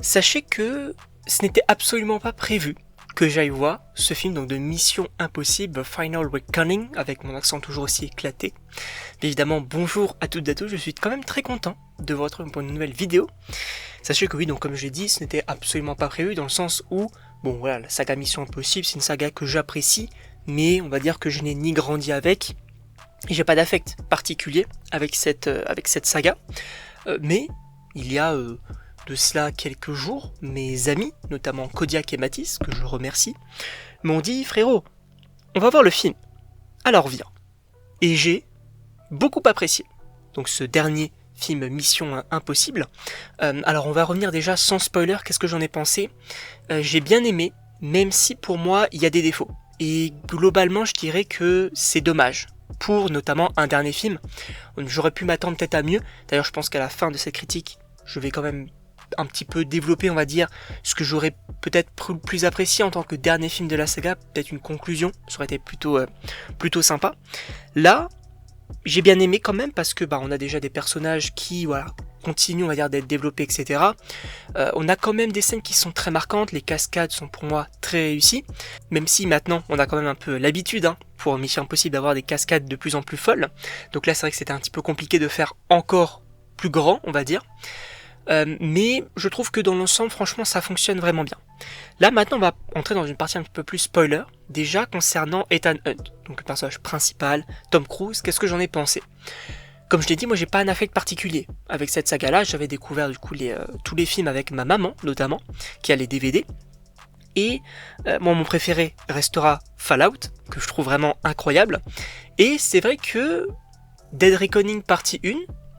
Sachez que ce n'était absolument pas prévu que j'aille voir ce film donc de Mission Impossible Final Reckoning, avec mon accent toujours aussi éclaté. Mais évidemment, bonjour à toutes et à tous, je suis quand même très content de vous retrouver pour une nouvelle vidéo. Sachez que oui, donc comme je l'ai dit, ce n'était absolument pas prévu dans le sens où, bon voilà, la saga Mission Impossible, c'est une saga que j'apprécie, mais on va dire que je n'ai ni grandi avec, et j'ai pas d'affect particulier avec cette saga. Mais il y a de cela quelques jours, mes amis, notamment Kodiak et Mathis, que je remercie, m'ont dit « Frérot, on va voir le film, alors viens ». Et j'ai beaucoup apprécié donc ce dernier film Mission Impossible. Alors on va revenir déjà sans spoiler, qu'est-ce que j'en ai pensé ? J'ai bien aimé, même si pour moi il y a des défauts. Et globalement je dirais que c'est dommage. Pour notamment un dernier film, j'aurais pu m'attendre peut-être à mieux. D'ailleurs je pense qu'à la fin de cette critique, je vais quand même un petit peu développer, on va dire, ce que j'aurais peut-être plus apprécié en tant que dernier film de la saga, peut-être une conclusion, ça aurait été plutôt sympa. Là, j'ai bien aimé quand même parce que on a déjà des personnages qui continuent, on va dire, d'être développés, etc. On a quand même des scènes qui sont très marquantes, les cascades sont pour moi très réussies, même si maintenant on a quand même un peu l'habitude pour Mission Impossible d'avoir des cascades de plus en plus folles. Donc là c'est vrai que c'était un petit peu compliqué de faire encore plus grand, on va dire. Mais je trouve que dans l'ensemble, franchement, ça fonctionne vraiment bien. Là, maintenant, on va entrer dans une partie un petit peu plus spoiler. Déjà, concernant Ethan Hunt, donc le personnage principal, Tom Cruise, qu'est-ce que j'en ai pensé ? Comme je l'ai dit, moi, j'ai pas un affect particulier avec cette saga-là. J'avais découvert, du coup, tous les films avec ma maman, notamment, qui a les DVD. Et moi, mon préféré restera Fallout, que je trouve vraiment incroyable. Et c'est vrai que Dead Reckoning partie 1,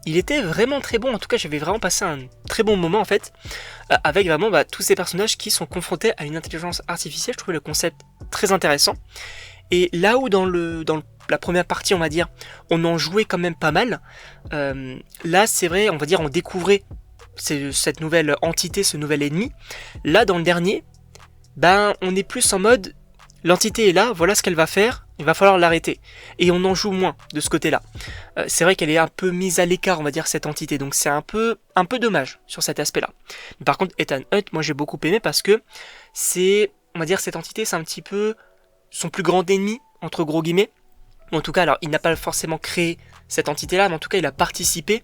il était vraiment très bon, en tout cas j'avais vraiment passé un très bon moment en fait, avec vraiment tous ces personnages qui sont confrontés à une intelligence artificielle. Je trouvais le concept très intéressant. Et là où dans la première partie on va dire, on en jouait quand même pas mal, là c'est vrai, on va dire on découvrait cette nouvelle entité, ce nouvel ennemi. Là dans le dernier, on est plus en mode, l'entité est là, voilà ce qu'elle va faire, il va falloir l'arrêter. Et on en joue moins de ce côté-là. C'est vrai qu'elle est un peu mise à l'écart, on va dire, cette entité. Donc c'est un peu dommage sur cet aspect-là. Mais par contre, Ethan Hunt, moi j'ai beaucoup aimé parce que c'est, on va dire, cette entité, c'est un petit peu son plus grand ennemi, entre gros guillemets. En tout cas, alors il n'a pas forcément créé cette entité-là, mais en tout cas il a participé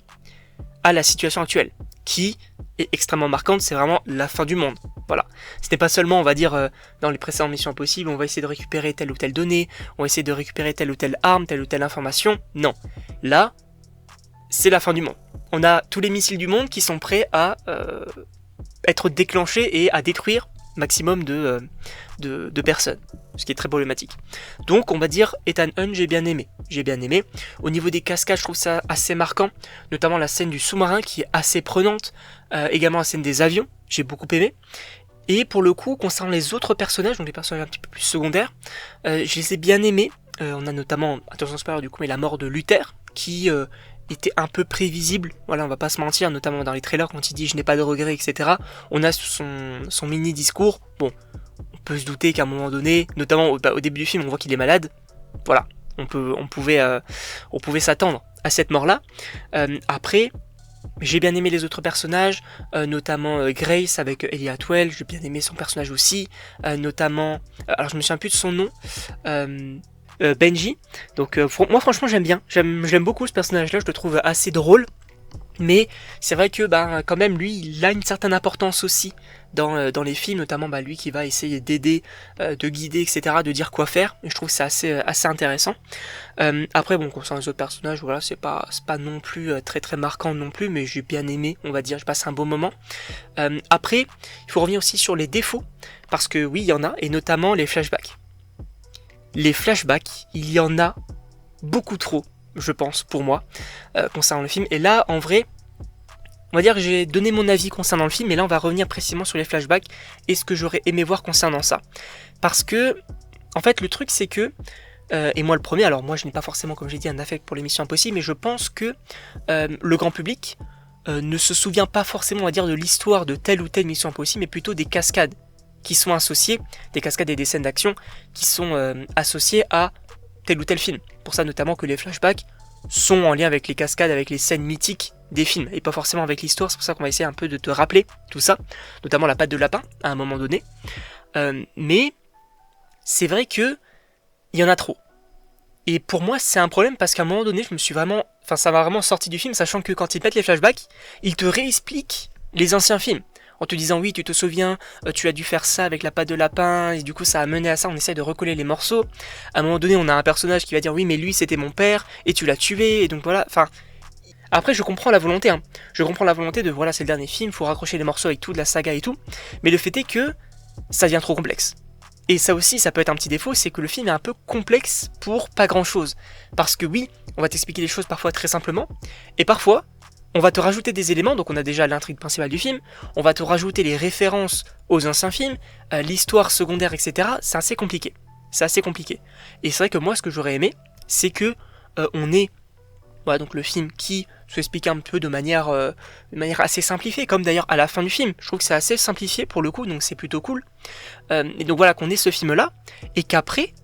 à la situation actuelle, qui est extrêmement marquante, c'est vraiment la fin du monde. Voilà. C'était pas seulement, on va dire, dans les précédentes Missions Impossibles, on va essayer de récupérer telle ou telle donnée, on va essayer de récupérer telle ou telle arme, telle ou telle information. Non. Là, c'est la fin du monde. On a tous les missiles du monde qui sont prêts à être déclenchés et à détruire maximum de personnes, ce qui est très problématique. Donc on va dire Ethan Hunt, j'ai bien aimé. Au niveau des cascades, je trouve ça assez marquant, notamment la scène du sous-marin qui est assez prenante, également la scène des avions, j'ai beaucoup aimé. Et pour le coup, concernant les autres personnages, donc les personnages un petit peu plus secondaires, je les ai bien aimés. On a notamment, attention spoiler du coup, mais la mort de Luther, qui était un peu prévisible, voilà, on va pas se mentir, notamment dans les trailers quand il dit je n'ai pas de regrets, etc. On a son mini discours, bon, on peut se douter qu'à un moment donné, notamment au début du film, on voit qu'il est malade, voilà, on pouvait s'attendre à cette mort-là. Après, j'ai bien aimé les autres personnages, notamment Grace avec Ellie Atwell, j'ai bien aimé son personnage aussi, notamment, alors je me souviens plus de son nom, Benji. Donc moi franchement j'aime beaucoup ce personnage-là, je le trouve assez drôle. Mais c'est vrai que quand même lui il a une certaine importance aussi dans les films, notamment lui qui va essayer d'aider, de guider, etc., de dire quoi faire. Et je trouve que c'est assez intéressant. Après concernant les autres personnages, voilà, c'est pas non plus très très marquant non plus, mais j'ai bien aimé, on va dire, je passe un bon moment. Après, il faut revenir aussi sur les défauts, parce que oui il y en a, et notamment les flashbacks. Les flashbacks, il y en a beaucoup trop, je pense, pour moi, concernant le film. Et là, en vrai, on va dire que j'ai donné mon avis concernant le film, mais là, on va revenir précisément sur les flashbacks et ce que j'aurais aimé voir concernant ça. Parce que, en fait, le truc, c'est que, et moi le premier, alors moi, je n'ai pas forcément, comme j'ai dit, un affect pour les Missions Impossibles, mais je pense que le grand public ne se souvient pas forcément, on va dire, de l'histoire de telle ou telle Mission Impossible, mais plutôt des cascades qui sont associées, des cascades et des scènes d'action qui sont associées à tel ou tel film. Pour ça notamment que les flashbacks sont en lien avec les cascades, avec les scènes mythiques des films, et pas forcément avec l'histoire, c'est pour ça qu'on va essayer un peu de te rappeler tout ça, notamment la patte de lapin, à un moment donné. Mais c'est vrai que il y en a trop. Et pour moi, c'est un problème parce qu'à un moment donné, ça m'a vraiment sorti du film, sachant que quand ils mettent les flashbacks, ils te réexpliquent les anciens films. En te disant, oui, tu te souviens, tu as dû faire ça avec la patte de lapin, et du coup ça a mené à ça, on essaie de recoller les morceaux. À un moment donné, on a un personnage qui va dire, oui, mais lui c'était mon père, et tu l'as tué, et donc voilà, enfin... Après, je comprends la volonté, hein. Je comprends la volonté de, voilà, c'est le dernier film, faut raccrocher les morceaux avec toute la saga et tout, mais le fait est que ça devient trop complexe. Et ça aussi, ça peut être un petit défaut, c'est que le film est un peu complexe pour pas grand chose. Parce que oui, on va t'expliquer les choses parfois très simplement, et parfois, on va te rajouter des éléments, donc on a déjà l'intrigue principale du film, on va te rajouter les références aux anciens films, l'histoire secondaire, etc. C'est assez compliqué. C'est assez compliqué. Et c'est vrai que moi, ce que j'aurais aimé, c'est que on ait voilà, donc le film qui se explique un peu de manière assez simplifiée, comme d'ailleurs à la fin du film. Je trouve que c'est assez simplifié pour le coup, donc c'est plutôt cool. Et donc voilà, qu'on ait ce film-là, et qu'après,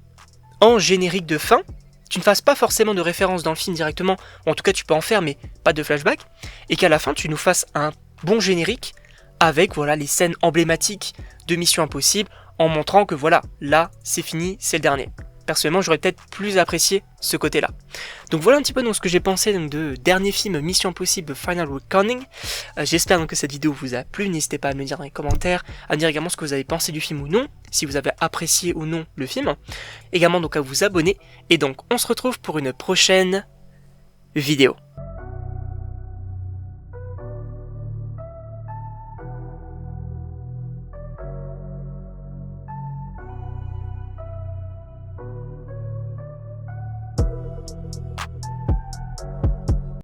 en générique de fin, tu ne fasses pas forcément de référence dans le film directement, ou en tout cas tu peux en faire, mais pas de flashback, et qu'à la fin tu nous fasses un bon générique avec voilà les scènes emblématiques de Mission Impossible, en montrant que voilà, là c'est fini, c'est le dernier. Personnellement, j'aurais peut-être plus apprécié ce côté-là. Donc voilà un petit peu donc, ce que j'ai pensé donc, de dernier film Mission Impossible Final Reckoning. J'espère donc que cette vidéo vous a plu. N'hésitez pas à me le dire dans les commentaires, à me dire également ce que vous avez pensé du film ou non, si vous avez apprécié ou non le film. Également donc à vous abonner. Et donc on se retrouve pour une prochaine vidéo.